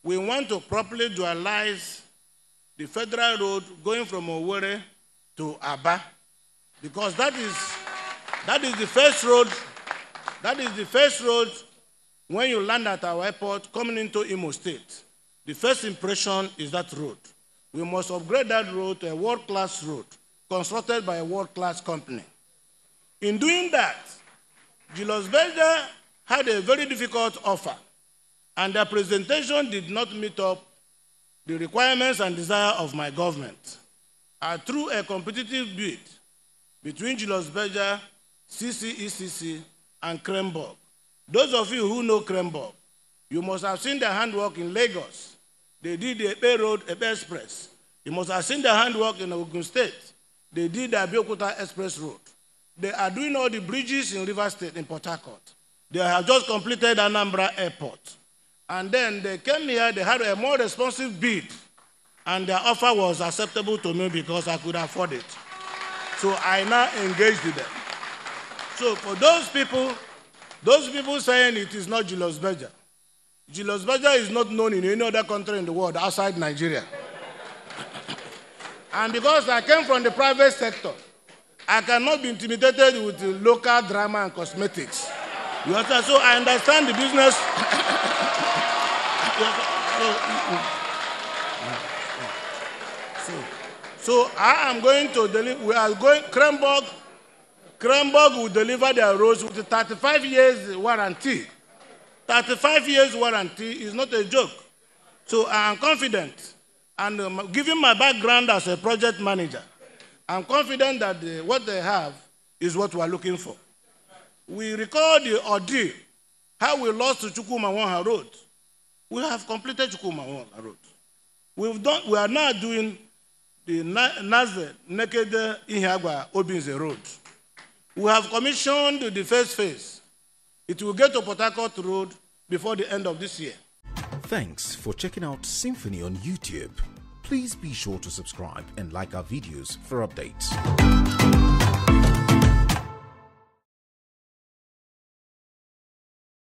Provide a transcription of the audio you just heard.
we want to properly dualize the federal road going from Owerri to Aba, because that is the first road. That is the first road when you land at our airport coming into Imo State. The first impression is that road. We must upgrade that road to a world-class road, constructed by a world-class company. In doing that, Julius Berger had a very difficult offer, and their presentation did not meet up the requirements and desire of my government. Through a competitive bid between Julius Berger, CCECC, and Kremborg. Those of you who know Kremborg, you must have seen their handwork in Lagos. They did the Epe Road, Epe Express. You must have seen their handwork in Ogun State. They did the Abeokuta Express Road. They are doing all the bridges in River State, in Port Harcourt. They have just completed Anambra Airport. And then they came here, they had a more responsive bid, and their offer was acceptable to me because I could afford it. So I now engaged with them. So for those people saying it is not Julius Berger, Julius Berger is not known in any other country in the world outside Nigeria. And because I came from the private sector, I cannot be intimidated with local drama and cosmetics. You understand? So I understand the business. So I am going to deliver. We are going. Kremborg will deliver their roads with a 35 years warranty. 35 years warranty is not a joke. So I am confident, and given my background as a project manager, I'm confident that what they have is what we are looking for. We recall the ordeal, how we lost to Chukwuma-Wanha Road. We have completed Chukwuma-Wanha Road. We are now doing the Naze Nekede Ihiagwa Obinze Road. We have commissioned the first phase. It will get to Port Harcourt Road before the end of this year. Thanks for checking out Symphony on YouTube. Please be sure to subscribe and like our videos for updates.